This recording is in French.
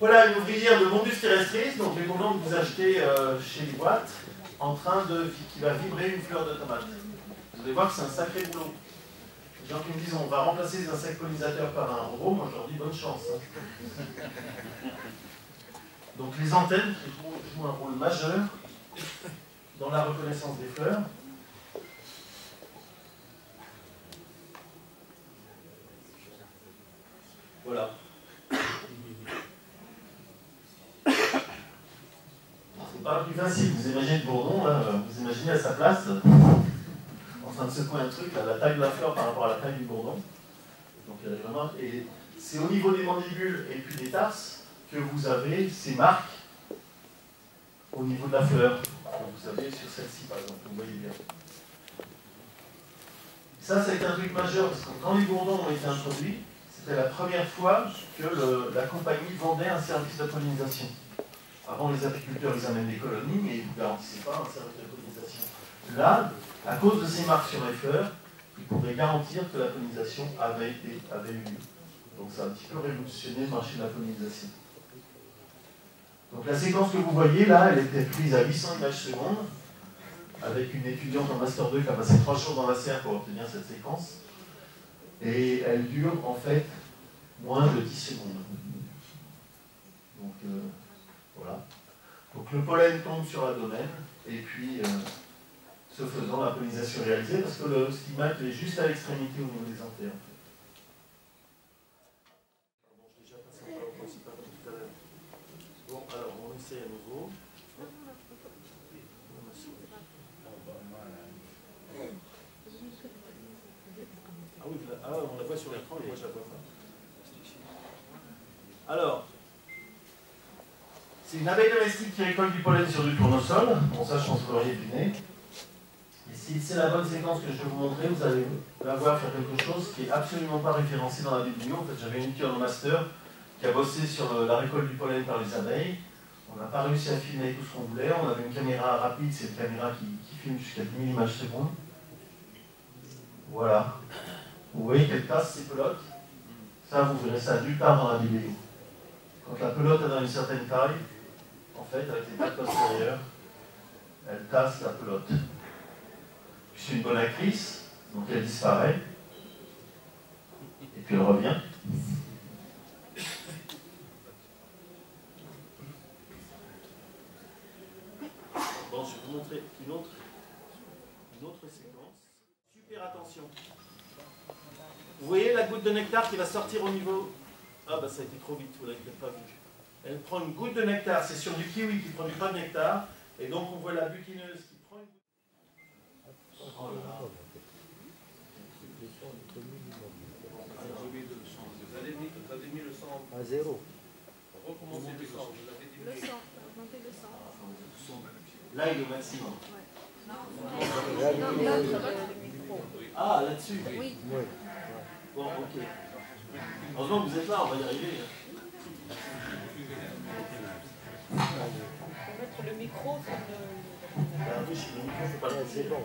Voilà une ouvrière de Mombus terrestris, donc les bourdons que vous achetez chez les boîtes, qui va vibrer une fleur de tomate. Vous allez voir que c'est un sacré boulot. Les gens qui me disent on va remplacer les insectes pollinisateurs par un robot, moi je leur dis bonne chance. Donc les antennes jouent un rôle majeur dans la reconnaissance des fleurs. Voilà. C'est pas plus facile, vous imaginez le bourdon, là, vous imaginez à sa place, en train de secouer un truc, là, la taille de la fleur par rapport à la taille du bourdon. Donc, et c'est au niveau des mandibules et puis des tarses que vous avez ces marques au niveau de la fleur. Donc, vous avez sur celle-ci par exemple, vous voyez bien. Ça, c'est un truc majeur, parce que quand les bourdons ont été introduits, c'était la première fois que la compagnie vendait un service de pollinisation. Avant, les apiculteurs, ils amènent des colonies, mais ils ne vous garantissaient pas un service de pollinisation. Là, à cause de ces marques sur les fleurs, ils pouvaient garantir que la pollinisation avait eu lieu. Donc ça a un petit peu révolutionné le marché de la pollinisation. Donc la séquence que vous voyez là, elle était prise à 800 images secondes, avec une étudiante en Master 2 qui a passé 3 jours dans la serre pour obtenir cette séquence. Et elle dure en fait moins de 10 secondes. Donc voilà. Donc le pollen tombe sur l'abdomen, et puis ce faisant, la pollinisation est réalisée, parce que le stigmate est juste à l'extrémité au niveau des anthères. Pardon, je l'ai déjà passé en PowerPoint, c'est pas comme tout à l'heure. Bon, alors on essaie à nouveau. Ah oui, on la voit sur l'écran, et moi je la vois pas. Alors, c'est une abeille domestique qui récolte du pollen sur du tournesol. Bon, ça, je pense que vous l'auriez deviné. Et si c'est la bonne séquence que je vais vous montrer, vous allez la voir faire quelque chose qui n'est absolument pas référencé dans la biblio. En fait, j'avais une étudiante en master qui a bossé sur la récolte du pollen par les abeilles. On n'a pas réussi à filmer tout ce qu'on voulait. On avait une caméra rapide, c'est une caméra qui filme jusqu'à 10 000 images secondes. Voilà. Vous voyez qu'elle casse ses pelotes. Ça, vous verrez ça nulle part dans la vidéo. Quand la pelote est dans une certaine taille, en fait, avec les pattes postérieures, elle tasse la pelote. Puis c'est une bonne actrice, donc elle disparaît. Et puis elle revient. Bon, je vais vous montrer une autre séquence. Super attention. Vous voyez la goutte de nectar qui va sortir au niveau... Ah bah ça a été trop vite, vous l'avez peut-être pas vu. Elle prend une goutte de nectar, c'est sur du kiwi qui produit pas de nectar, et donc on voit la butineuse qui prend une goutte... Oh là là. Vous avez mis le sang à 0. Recommencez le sang, vous avez diminué. Le sang, augmenter le sang. Là il est au maximum. Ah, là-dessus. oui. Bon, ok. Heureusement que vous êtes là, on va y arriver. On peut mettre le micro sur le... Oui, le micro, faut pas le C'est bon.